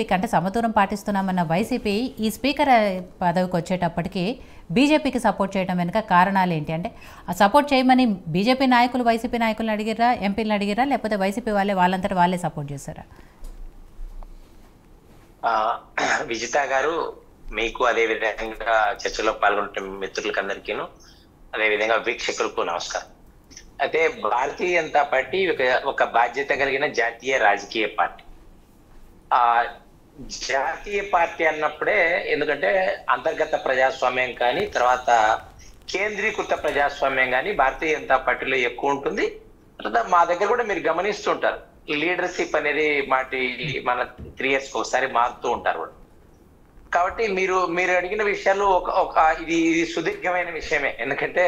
వైసీపీకి అంటే సమదూరం పాటిస్తున్నామన్న వైసీపీ ఈ స్పీకర్ పదవికి వచ్చేటప్పటికి బీజేపీకి సపోర్ట్ చేయడం వెనుక కారణాలు ఏంటి? అంటే ఆ సపోర్ట్ చేయమని బీజేపీ నాయకులు వైసీపీ నాయకులను అడిగిరా, ఎంపీలను అడిగిరా, లేకపోతే వైసీపీ వాళ్ళంతటా వాళ్ళే సపోర్ట్ చేశారా? విజిత గారు, మీకు అదే విధంగా చర్చలో పాల్గొంటున్న మిత్రులకు అందరికీను, అదే విధంగా వీక్షకులకు నమస్కారం. అయితే భారతీయ జనతా పార్టీ ఒక బాధ్యత కలిగిన జాతీయ రాజకీయ పార్టీ. ఆ జాతీయ పార్టీ అన్నప్పుడే, ఎందుకంటే అంతర్గత ప్రజాస్వామ్యం కానీ తర్వాత కేంద్రీకృత ప్రజాస్వామ్యం కానీ భారతీయ జనతా పార్టీలో ఎక్కువ ఉంటుంది. తర్వాత మా దగ్గర కూడా మీరు గమనిస్తుంటారు, లీడర్షిప్ అనేది మన 3 years ఒకసారి మారుతూ ఉంటారు. కాబట్టి మీరు అడిగిన విషయాలు ఇది సుదీర్ఘమైన విషయమే. ఎందుకంటే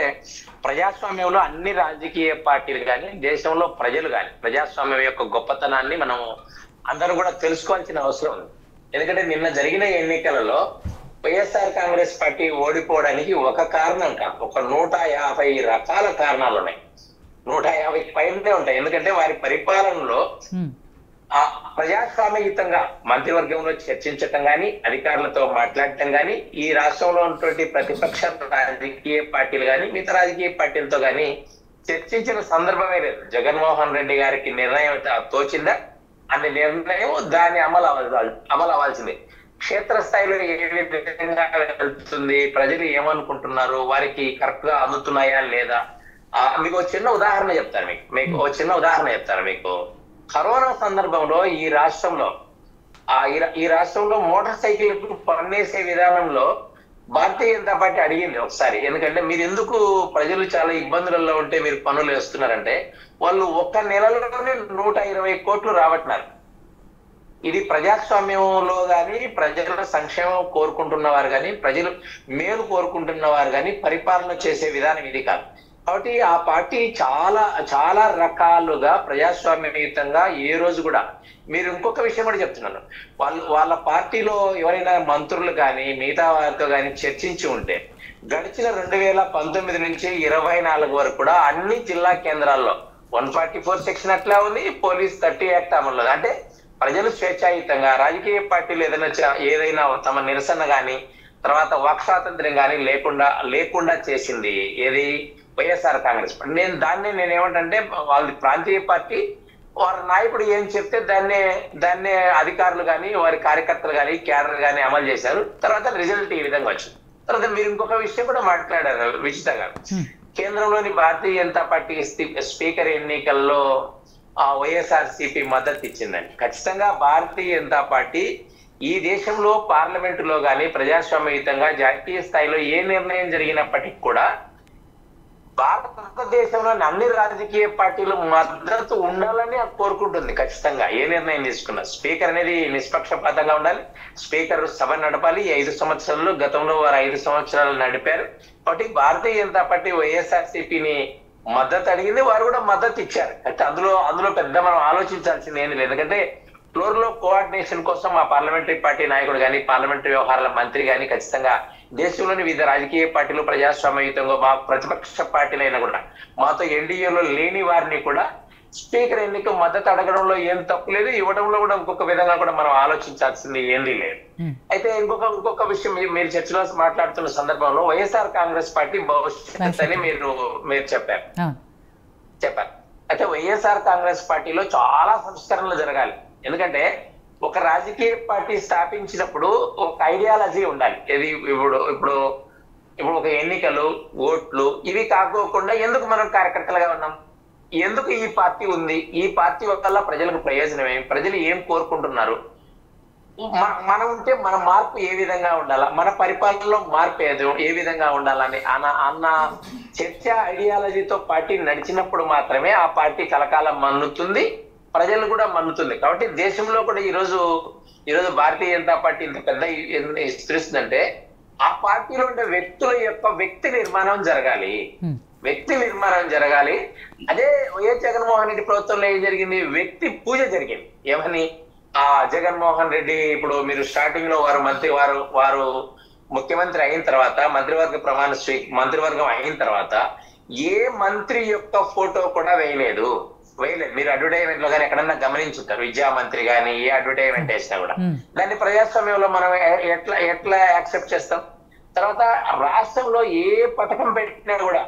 ప్రజాస్వామ్యంలో అన్ని రాజకీయ పార్టీలు కానీ దేశంలో ప్రజలు కానీ ప్రజాస్వామ్యం యొక్క గొప్పతనాన్ని మనం అందరూ కూడా తెలుసుకోవాల్సిన అవసరం ఉంది. ఎందుకంటే నిన్న జరిగిన ఎన్నికలలో వైఎస్ఆర్ కాంగ్రెస్ పార్టీ ఓడిపోవడానికి ఒక కారణం కాదు, ఒక 150 రకాల కారణాలు ఉన్నాయి. 150 పైనే ఉంటాయి. ఎందుకంటే వారి పరిపాలనలో ప్రజాస్వామ్యయుతంగా మంత్రివర్గంలో చర్చించటం కానీ, అధికారులతో మాట్లాడటం కానీ, ఈ రాష్ట్రంలో ఉన్నటువంటి ప్రతిపక్ష రాజకీయ పార్టీలు కానీ మిగతా రాజకీయ పార్టీలతో కానీ చర్చించిన సందర్భమే లేదు. జగన్మోహన్ రెడ్డి గారికి నిర్ణయం తోచిందా, అనే నిర్ణయం దాన్ని అమలు అవ్వాల్సిందే. క్షేత్రస్థాయిలో ఏ విధంగా వెళ్తుంది, ప్రజలు ఏమనుకుంటున్నారు, వారికి కరెక్ట్ గా అందుతున్నాయా లేదా. మీకు ఒక చిన్న ఉదాహరణ చెప్తాను. మీకు కరోనా సందర్భంలో ఈ రాష్ట్రంలో మోటార్ సైకిల్ పన్నేసే విధానంలో భారతీయ జనతా పార్టీ అడిగింది ఒకసారి. ఎందుకంటే మీరు ఎందుకు ప్రజలు చాలా ఇబ్బందులలో ఉంటే మీరు పనులు వేస్తున్నారంటే, వాళ్ళు ఒక్క నెలలోనే 120 కోట్లు రాబట్టినారు. ఇది ప్రజాస్వామ్యంలో కానీ ప్రజల సంక్షేమం కోరుకుంటున్న వారు కానీ ప్రజలు మేలు కోరుకుంటున్న వారు కానీ పరిపాలన చేసే విధానం ఇది కాదు. కాబట్టి ఆ పార్టీ చాలా రకాలుగా ప్రజాస్వామ్యయుతంగా ఏ రోజు కూడా, మీరు ఇంకొక విషయం కూడా చెప్తున్నాను, వాళ్ళ పార్టీలో ఎవరైనా మంత్రులు కానీ మిగతా వారితో కానీ చర్చించి ఉంటే గడిచిన 2019 నుంచి 24 వరకు కూడా అన్ని జిల్లా కేంద్రాల్లో 144 సెక్షన్ అట్లా ఉంది, పోలీస్ 30 యాక్ట్ అమల్లో. అంటే ప్రజలు స్వేచ్ఛాయుతంగా రాజకీయ పార్టీలు ఏదైనా తమ నిరసన కానీ తర్వాత వాక్ స్వాతంత్ర్యం కానీ లేకుండా చేసింది ఏది వైఎస్ఆర్ కాంగ్రెస్ పార్టీ. నేను ఏమంటే, వాళ్ళది ప్రాంతీయ పార్టీ, వారి నాయకుడు ఏం చెప్తే దాన్నే అధికారులు కానీ వారి కార్యకర్తలు కానీ క్యాడర్ కానీ అమలు చేశారు. తర్వాత రిజల్ట్ ఈ విధంగా వచ్చింది. తర్వాత మీరు ఇంకొక విషయం కూడా మాట్లాడారు విజిత గారు. కేంద్రంలోని భారతీయ జనతా పార్టీ స్పీకర్ ఎన్నికల్లో వైఎస్ఆర్సీపీ మద్దతు ఇచ్చిందండి. ఖచ్చితంగా భారతీయ జనతా పార్టీ ఈ దేశంలో పార్లమెంటులో కానీ ప్రజాస్వామ్యయుతంగా జాతీయ స్థాయిలో ఏ నిర్ణయం జరిగినప్పటికీ కూడా భారతదేశంలోని అన్ని రాజకీయ పార్టీలు మద్దతు ఉండాలని కోరుకుంటుంది. ఖచ్చితంగా ఏ నిర్ణయం తీసుకున్నా స్పీకర్ అనేది నిష్పక్షపాతంగా ఉండాలి. స్పీకర్ సభ నడపాలి. 5 సంవత్సరాలు గతంలో వారు 5 సంవత్సరాలు నడిపారు. కాబట్టి భారతీయ జనతా పార్టీ వైఎస్ఆర్సీపీని మద్దతు అడిగింది, వారు కూడా మద్దతు ఇచ్చారు. అయితే అందులో పెద్ద మనం ఆలోచించాల్సింది ఏమి లేదు. ఎందుకంటే ఫ్లోర్ లో కోఆర్డినేషన్ కోసం మా పార్లమెంటరీ పార్టీ నాయకుడు కానీ పార్లమెంటరీ వ్యవహారాల మంత్రి కానీ ఖచ్చితంగా దేశంలోని వివిధ రాజకీయ పార్టీలు ప్రజాస్వామ్యయుతంగా మా ప్రతిపక్ష పార్టీలైనా కూడా మాతో ఎన్డీఏలో లేని వారిని కూడా స్పీకర్ ఎన్నిక మద్దతు అడగడంలో ఏం తప్పు లేదు, ఇవ్వడంలో కూడా ఇంకొక విధంగా కూడా మనం ఆలోచించాల్సింది ఏంది లేదు. అయితే ఇంకొక విషయం, మీరు చర్చలో మాట్లాడుతున్న సందర్భంలో వైఎస్ఆర్ కాంగ్రెస్ పార్టీ భవిష్యత్ అని మీరు చెప్పారు. అయితే వైఎస్ఆర్ కాంగ్రెస్ పార్టీలో చాలా సంస్కరణలు జరగాలి. ఎందుకంటే ఒక రాజకీయ పార్టీ స్థాపించినప్పుడు ఒక ఐడియాలజీ ఉండాలి. ఇది ఇప్పుడు ఒక ఎన్నికలు, ఓట్లు ఇవి కాకోకుండా ఎందుకు మనం కార్యకర్తలుగా ఉన్నాం, ఎందుకు ఈ పార్టీ ఉంది, ఈ పార్టీ వల్ల ప్రజలకు ప్రయోజనం ఏమి, ప్రజలు ఏం కోరుకుంటున్నారు, మనం ఉంటే మన మార్పు ఏ విధంగా ఉండాలా, మన పరిపాలనలో మార్పు ఏ విధంగా ఉండాలని అన్న చర్చ ఐడియాలజీతో పార్టీ నడిచినప్పుడు మాత్రమే ఆ పార్టీ కలకాలం మన్నుతుంది, ప్రజలు కూడా మన్నుతుంది. కాబట్టి దేశంలో కూడా ఈరోజు భారతీయ జనతా పార్టీ ఇంత పెద్ద విస్తరిస్తుందంటే ఆ పార్టీలో ఉండే వ్యక్తుల యొక్క వ్యక్తి నిర్మాణం జరగాలి. అదే వైఎస్ జగన్మోహన్ రెడ్డి ప్రభుత్వంలో ఏం జరిగింది, వ్యక్తి పూజ జరిగింది. ఏమని, జగన్మోహన్ రెడ్డి ఇప్పుడు మీరు స్టార్టింగ్ లో వారు ముఖ్యమంత్రి అయిన తర్వాత మంత్రివర్గం అయిన తర్వాత ఏ మంత్రి యొక్క ఫోటో కూడా వేయలేదు. వేయలేదు. మీరు అడ్వర్టైజ్మెంట్ లో కానీ ఎక్కడన్నా గమనించుంటారు, విద్యా మంత్రి కానీ ఏ అడ్వర్టైజ్మెంట్ వేసినా కూడా ఉమ్, దాన్ని ప్రజాస్వామ్యంలో మనం ఎట్లా ఎట్లా యాక్సెప్ట్ చేస్తాం? తర్వాత రాష్ట్రంలో ఏ పథకం పెట్టినా కూడా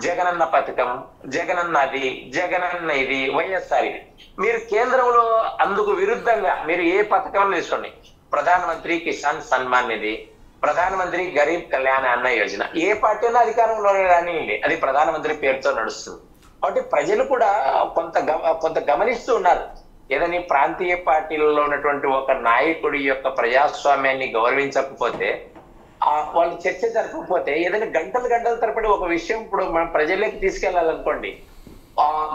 జగనన్న పథకం, జగనన్న అది, జగనన్న ఇది, వైఎస్ఆర్ ఇది. మీరు కేంద్రంలో అందుకు విరుద్ధంగా మీరు ఏ పథకం తీసుకోండి, ప్రధానమంత్రి కిసాన్ సన్మాన్ నిధి, ప్రధానమంత్రి గరీబ్ కళ్యాణ అన్న యోజన, ఏ పార్టీ అయినా అధికారంలోనే రానివ్వండి, అది ప్రధానమంత్రి పేరుతో నడుస్తుంది. కాబట్టి ప్రజలు కూడా కొంత గమనిస్తూ ఉన్నారు. ఏదని ప్రాంతీయ పార్టీలలో ఉన్నటువంటి ఒక నాయకుడి యొక్క ప్రజాస్వామ్యాన్ని గౌరవించకపోతే, వాళ్ళు చర్చ జరపకపోతే, ఏదైనా గంటల తరబడి ఒక విషయం ఇప్పుడు మనం ప్రజల్లోకి తీసుకెళ్లాలనుకోండి,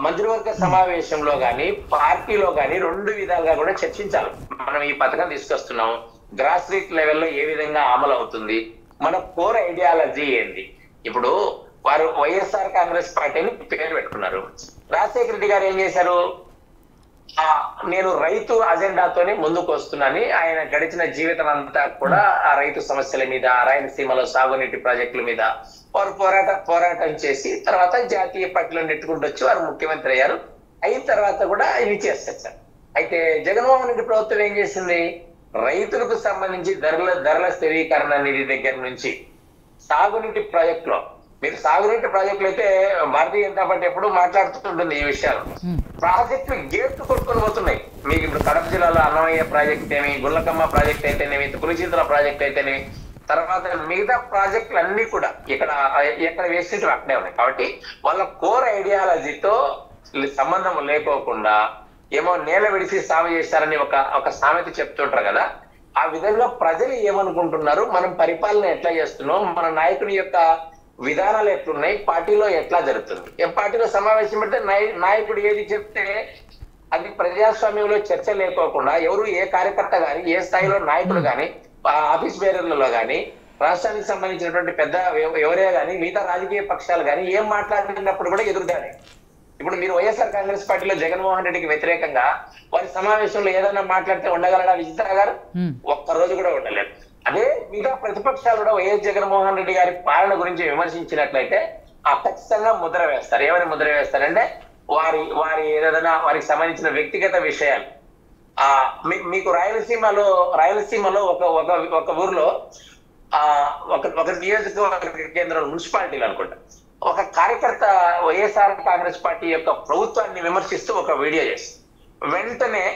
మంత్రివర్గ సమావేశంలో గాని పార్టీలో గాని రెండు విధాలుగా కూడా చర్చించాలి. మనం ఈ పథకం తీసుకొస్తున్నాం, గ్రాస్ రూట్ లెవెల్లో ఏ విధంగా అమలు అవుతుంది, మన కోర్ ఐడియాలజీ ఏంది. ఇప్పుడు వారు వైఎస్ఆర్ కాంగ్రెస్ పార్టీని పేరు పెట్టుకున్నారు. రాజశేఖర రెడ్డి గారు ఏం చేశారు, నేను రైతు అజెండాతోనే ముందుకు వస్తున్నానని ఆయన గడిచిన జీవితం అంతా కూడా ఆ రైతు సమస్యల మీద, రాయలసీమలో సాగునీటి ప్రాజెక్టుల మీద వారు పోరాటం చేసి తర్వాత జాతీయ పార్టీలో నెట్టుకుంటూ వచ్చి వారు ముఖ్యమంత్రి అయ్యారు. అయిన తర్వాత కూడా ఇది చేస్తారు. అయితే జగన్మోహన్ రెడ్డి ప్రభుత్వం ఏం చేసింది, రైతులకు సంబంధించి ధరల స్థిరీకరణ నిధి దగ్గర నుంచి సాగునీటి ప్రాజెక్టులో, మీరు సాగునీటి ప్రాజెక్టులు అయితే భారతీయ జనతా పార్టీ ఎప్పుడు మాట్లాడుతుంటుంది ఈ విషయాలు. ప్రాజెక్టులు గేట్లు కొట్టుకొని పోతున్నాయి. మీకు ఇప్పుడు కడప జిల్లాలో అన్నమయ్య ప్రాజెక్ట్ ఏమి, గుల్లకమ్మ ప్రాజెక్ట్ అయితేనేమి, పులిచింతల ప్రాజెక్ట్ అయితేనేమి, తర్వాత మిగతా ప్రాజెక్టులు అన్ని కూడా ఎక్కడ వేసినట్టు అక్కడే ఉన్నాయి. కాబట్టి వాళ్ళ కోర్ ఐడియాలజీతో సంబంధం లేకోకుండా ఏమో నేల విడిసి సాగు చేస్తారని ఒక సామెత చెప్తుంటారు కదా, ఆ విధంగా ప్రజలు ఏమనుకుంటున్నారు, మనం పరిపాలన ఎట్లా చేస్తున్నాం, మన నాయకుడి యొక్క విధానాలు ఎట్లున్నాయి, పార్టీలో ఎట్లా జరుగుతుంది. పార్టీలో సమావేశం పెడితే నాయకుడు ఏది చెప్తే అది ప్రజాస్వామ్యంలో చర్చ లేకోకుండా ఎవరు ఏ కార్యకర్త గాని, ఏ స్థాయిలో నాయకుడు గాని, ఆఫీస్ బేరర్లలో గాని, రాష్ట్రానికి సంబంధించినటువంటి పెద్ద ఎవరే గాని, మిగతా రాజకీయ పక్షాలు గాని ఏం మాట్లాడినప్పుడు కూడా ఎదురుదాని. ఇప్పుడు మీరు వైఎస్ఆర్ కాంగ్రెస్ పార్టీలో జగన్మోహన్ రెడ్డికి వ్యతిరేకంగా వారి సమావేశంలో ఏదైనా మాట్లాడితే ఉండగలడా విజిత గారు? ఒక్కరోజు కూడా ఉండలేదు. అదే మిగతా ప్రతిపక్షాలు కూడా వైఎస్ జగన్మోహన్ రెడ్డి గారి పాలన గురించి విమర్శించినట్లయితే ఖచ్చితంగా ముద్ర వేస్తారు. ఏమని ముద్ర వేస్తారంటే వారి ఏదైనా వారికి సంబంధించిన వ్యక్తిగత విషయాలు. మీకు రాయలసీమలో ఒక ఊర్లో ఒక నియోజకవర్గ కేంద్రం మున్సిపాలిటీలు అనుకుంటా, ఒక కార్యకర్త వైఎస్ఆర్ కాంగ్రెస్ పార్టీ యొక్క ప్రభుత్వాన్ని విమర్శిస్తూ ఒక వీడియో చేసి వెంటనే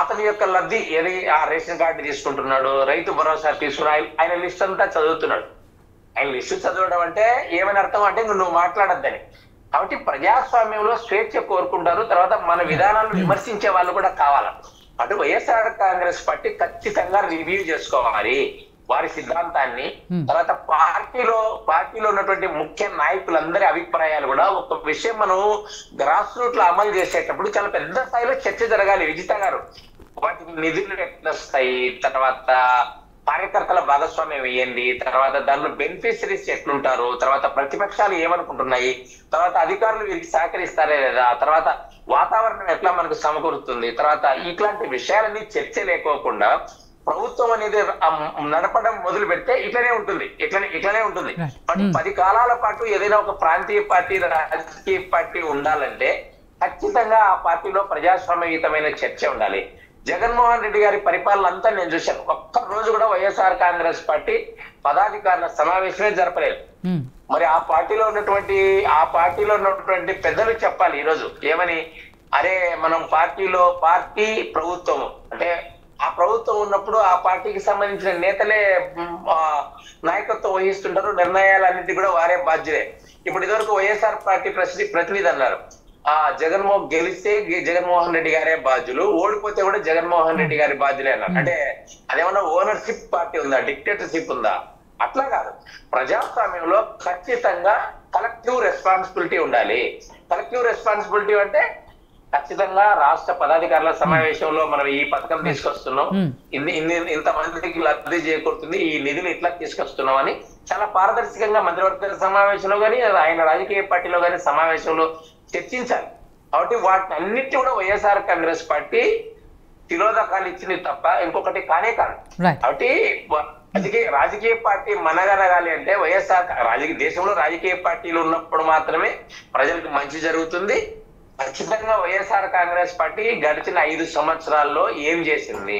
అతని యొక్క లబ్ధి ఏది, ఆ రేషన్ కార్డు తీసుకుంటున్నాడు, రైతు భరోసా తీసుకున్నాడు, ఆయన లిస్ట్ అంతా చదువుతున్నాడు. ఆయన లిస్టు చదవడం అంటే ఏమని అర్థం అంటే నువ్వు మాట్లాడద్దని. కాబట్టి ప్రజాస్వామ్యంలో స్వేచ్ఛ కోరుకుంటారు. తర్వాత మన విధానాలను విమర్శించే వాళ్ళు కూడా కావాలి. అటు వైఎస్ఆర్ కాంగ్రెస్ పార్టీ ఖచ్చితంగా రివ్యూ చేసుకోవాలి వారి సిద్ధాంతాన్ని. తర్వాత పార్టీలో ఉన్నటువంటి ముఖ్య నాయకులందరి అభిప్రాయాలు కూడా ఒక విషయం మనం గ్రాస్ రూట్ లో అమలు చేసేటప్పుడు చాలా పెద్ద స్థాయిలో చర్చ జరగాలి. విజిత గారు, వాటికి నిధులు ఎట్లా వస్తాయి, తర్వాత కార్యకర్తల భాగస్వామ్యం ఏంది, తర్వాత దానిలో బెనిఫిషరీస్ ఎట్లుంటారు, తర్వాత ప్రతిపక్షాలు ఏమనుకుంటున్నాయి, తర్వాత అధికారులు వీరికి సహకరిస్తారే లేదా, తర్వాత వాతావరణం ఎట్లా మనకు సమకూరుతుంది, తర్వాత ఇట్లాంటి విషయాలన్నీ చర్చ లేకోకుండా ప్రభుత్వం అనేది నడపడం మొదలు పెడితే ఇట్లనే ఉంటుంది. 10 కాలాల పాటు ఏదైనా ఒక ప్రాంతీయ పార్టీ, రాజకీయ పార్టీ ఉండాలంటే ఖచ్చితంగా ఆ పార్టీలో ప్రజాస్వామ్యయుతమైన చర్చ ఉండాలి. జగన్మోహన్ రెడ్డి గారి పరిపాలన అంతా నేను చూశాను. ఒక్క రోజు కూడా వైఎస్ఆర్ కాంగ్రెస్ పార్టీ పదాధికారుల సమావేశమే జరపలేదు. మరి ఆ పార్టీలో ఉన్నటువంటి పెద్దలు చెప్పాలి ఈరోజు ఏమని, అరే మనం పార్టీ ప్రభుత్వం అంటే ఆ ప్రభుత్వం ఉన్నప్పుడు ఆ పార్టీకి సంబంధించిన నేతలే నాయకత్వం వహిస్తుంటారు, నిర్ణయాలన్నిటి కూడా వారే బాధ్యులే. ఇప్పుడు ఇదివరకు వైఎస్ఆర్ పార్టీ ప్రతినిధి అన్నారు, గెలిస్తే జగన్మోహన్ రెడ్డి గారే బాధ్యులు, ఓడిపోతే కూడా జగన్మోహన్ రెడ్డి గారి బాధ్యులే అన్నారు. అంటే అదేమన్నా ఓనర్షిప్ పార్టీ ఉందా, డిక్టేటర్షిప్ ఉందా? అట్లా కాదు. ప్రజాస్వామ్యంలో ఖచ్చితంగా కలెక్టివ్ రెస్పాన్సిబిలిటీ ఉండాలి. కలెక్టివ్ రెస్పాన్సిబిలిటీ అంటే ఖచ్చితంగా రాష్ట్ర పదాధికారుల సమావేశంలో మనం ఈ పథకం తీసుకొస్తున్నాం, ఇంతమందికి లబ్ధి చేకూరుతుంది, ఈ నిధులు ఇట్లా తీసుకొస్తున్నాం అని చాలా పారదర్శకంగా మంత్రివర్గ సమావేశంలో కానీ ఆయన రాజకీయ పార్టీలో కానీ సమావేశంలో చర్చించాలి. కాబట్టి వాటిని అన్నిటి కూడా వైఎస్ఆర్ కాంగ్రెస్ పార్టీ తిరోధకాలు ఇచ్చింది తప్ప ఇంకొకటి కానే కాదు. కాబట్టి రాజకీయ పార్టీ మనగనగాలి అంటే దేశంలో రాజకీయ పార్టీలు ఉన్నప్పుడు మాత్రమే ప్రజలకు మంచి జరుగుతుంది. ఖచ్చితంగా వైఎస్ఆర్ కాంగ్రెస్ పార్టీ గడిచిన 5 సంవత్సరాల్లో ఏం చేసింది,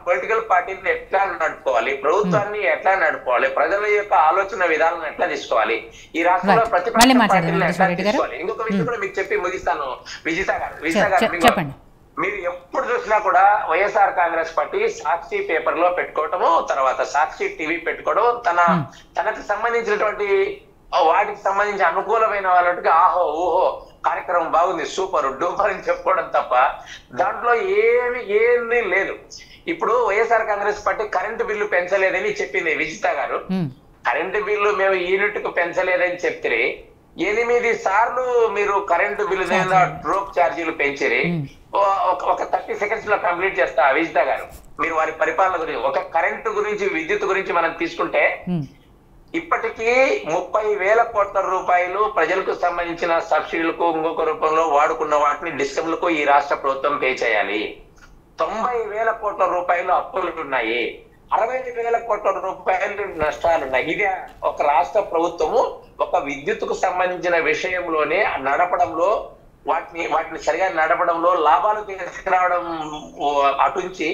పొలిటికల్ పార్టీని ఎట్లా నడుపుకోవాలి, ప్రభుత్వాన్ని ఎట్లా నడుపుకోవాలి, ప్రజల యొక్క ఆలోచన విధానం ఎట్లా తీసుకోవాలి, ఈ రాష్ట్రంలో ప్రతిపక్ష పార్టీలను ఎట్లా తీసుకోవాలి. ఇంకొక విషయం కూడా మీకు చెప్పి ముగిస్తాను విజిత గారు. మీరు ఎప్పుడు చూసినా కూడా వైఎస్ఆర్ కాంగ్రెస్ పార్టీ సాక్షి పేపర్ లో పెట్టుకోవటము, తర్వాత సాక్షి టీవీ పెట్టుకోవడం, తనకు సంబంధించినటువంటి వాటికి సంబంధించి అనుకూలమైన వాళ్ళకి ఆహో ఊహో కార్యక్రమం బాగుంది, సూపర్ డూపర్ అని చెప్పుకోవడం తప్ప దాంట్లో ఏమీ లేదు. ఇప్పుడు YSR Congress party current bill పెంచలేదని చెప్పింది విజిత గారు. కరెంటు బిల్లు మేము యూనిట్ కు పెంచలేదని చెప్తే 8 సార్లు మీరు కరెంటు బిల్లు మీద డ్రోప్ ఛార్జీలు పెంచిరి. ఒక 30 సెకండ్స్ లో కంప్లీట్ చేస్తా విజిత గారు. మీరు వారి పరిపాలన గురించి, ఒక కరెంటు గురించి, విద్యుత్ గురించి మనం తీసుకుంటే ఇప్పటికీ 30,000 కోట్ల రూపాయలు ప్రజలకు సంబంధించిన సబ్సిడీలకు ఇంకొక రూపంలో వాడుకున్న వాటిని డిస్కమ్లకు ఈ రాష్ట్ర ప్రభుత్వం పే చేయాలి. 90,000 కోట్ల రూపాయలు అప్పులు ఉన్నాయి, 60,000 కోట్ల రూపాయలు నష్టాలున్నాయి. ఇది ఒక రాష్ట్ర ప్రభుత్వము ఒక విద్యుత్తుకు సంబంధించిన విషయంలోనే నడపడంలో, వాటిని సరిగా నడపడంలో లాభాలు తీసుకురావడం అటుంచి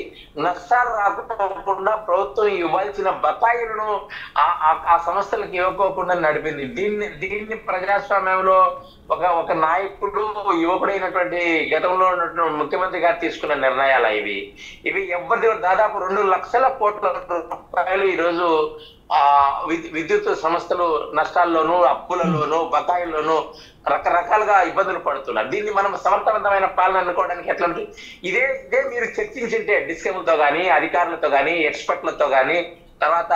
నష్టాలు రాకపోకుండా ప్రభుత్వం ఇవ్వాల్సిన బకాయిలను ఆ సంస్థలకు ఇవ్వకోకుండా నడిపింది. దీన్ని ప్రజాస్వామ్యంలో ఒక నాయకుడు, యువకుడైనటువంటి గతంలో ఉన్నటువంటి ముఖ్యమంత్రి గారు తీసుకున్న నిర్ణయాలు ఇవి ఎవరి దాదాపు 2 లక్షల కోట్ల రూపాయలు ఈరోజు విద్యుత్ సంస్థలు నష్టాల్లోనూ, అప్పులలోనూ, బకాయిల్లోనూ రకరకాలుగా ఇబ్బందులు పడుతున్నారు. దీన్ని మనం సమర్థవంతమైన పాలన అనుకోవడానికి ఎట్లా ఉంటుంది? ఇదే మీరు చర్చించింటే డిస్కమ్లతో గానీ, అధికారులతో గానీ, ఎక్స్పర్ట్లతో గానీ, తర్వాత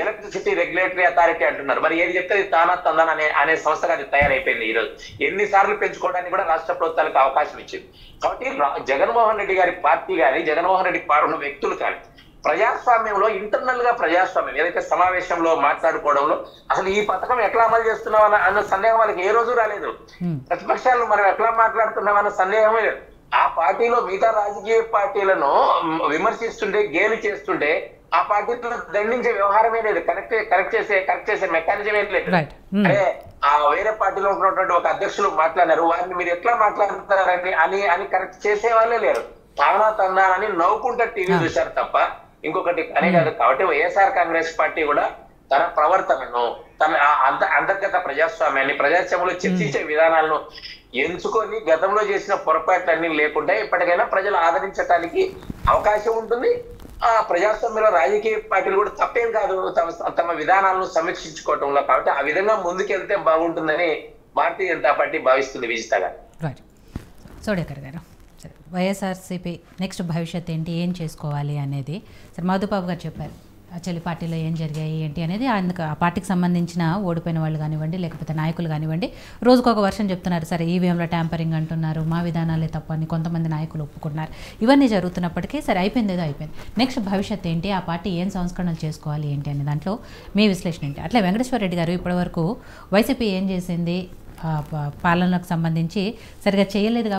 ఎలక్ట్రిసిటీ రెగ్యులేటరీ అథారిటీ అంటున్నారు. మరి ఏది చెప్తే తానా తందాన అనే సంస్థగా అది తయారైపోయింది. ఈరోజు ఎన్నిసార్లు పెంచుకోవడానికి కూడా రాష్ట్ర ప్రభుత్వాలకు అవకాశం ఇచ్చింది. కాబట్టి జగన్మోహన్ రెడ్డి గారి పార్టీ కానీ, జగన్మోహన్ రెడ్డి పాల్గొన్న వ్యక్తులు కానీ ప్రజాస్వామ్యంలో ఇంటర్నల్ గా ప్రజాస్వామ్యం ఏదైతే సమావేశంలో మాట్లాడుకోవడంలో అసలు ఈ పథకం ఎట్లా అమలు చేస్తున్నాం అన్న సందేహం వాళ్ళకి ఏ రోజు రాలేదు. ప్రతిపక్షాలను మనం ఎట్లా మాట్లాడుతున్నాం అన్న సందేహమే లేదు. ఆ పార్టీలో మిగతా రాజకీయ పార్టీలను విమర్శిస్తుంటే, గేలి చేస్తుంటే ఆ పార్టీలో దండించే వ్యవహారమే లేదు, కరెక్ట్ చేసే మెకానిజం ఏం లేదు. అరే ఆ వేరే పార్టీలో ఉన్నటువంటి ఒక అధ్యక్షులు మాట్లాడారు, వారిని మీరు ఎట్లా మాట్లాడతారని అని కరెక్ట్ చేసే వాళ్ళే లేరు. తానా తందానని నవ్వుకుంటా టీవీ చూశారు తప్ప ఇంకొకటి పని కాదు. కాబట్టి వైఎస్ఆర్ కాంగ్రెస్ పార్టీ కూడా తన ప్రవర్తనను, తన అంతర్గత ప్రజాస్వామ్యాన్ని, ప్రజాస్వామ్యంలో చర్చించే విధానాలను ఎంచుకొని గతంలో చేసిన పొరపాట్లన్నీ లేకుండా ఇప్పటికైనా ప్రజలు ఆదరించడానికి అవకాశం ఉంటుంది. ఆ ప్రజాస్వామ్యంలో రాజకీయ పార్టీలు కూడా తప్పేం కాదు తమ విధానాలను సమీక్షించుకోవటంలో. కాబట్టి ఆ విధంగా ముందుకెళ్తే బాగుంటుందని భారతీయ జనతా పార్టీ భావిస్తుంది విజిత గారు. సోడేకర్ గారు, సరే వైఎస్ఆర్సీపీ నెక్స్ట్ భవిష్యత్ ఏంటి, ఏం చేసుకోవాలి అనేది సరే మధుబాబు గారు చెప్పారు. యాక్చువల్లీ పార్టీలో ఏం జరిగాయి ఏంటి అనేది అందుకు ఆ పార్టీకి సంబంధించిన ఓడిపోయిన వాళ్ళు కానివ్వండి, లేకపోతే నాయకులు కానివ్వండి, రోజుకొక వర్షం చెప్తున్నారు. సరే ఈవీఎంలో ట్యాంపరింగ్ అంటున్నారు, మా విధానాలే తప్ప అని కొంతమంది నాయకులు ఒప్పుకున్నారు. ఇవన్నీ జరుగుతున్నప్పటికీ సరే అయిపోయింది, ఏదో అయిపోయింది. నెక్స్ట్ భవిష్యత్ ఏంటి, ఆ పార్టీ ఏం సంస్కరణలు చేసుకోవాలి ఏంటి అనే దాంట్లో మీ విశ్లేషణ ఏంటి? అట్లే వెంకటేశ్వర రెడ్డి గారు ఇప్పటివరకు వైసీపీ ఏం చేసింది, పాలనకు సంబంధించి సరిగా చేయలేదు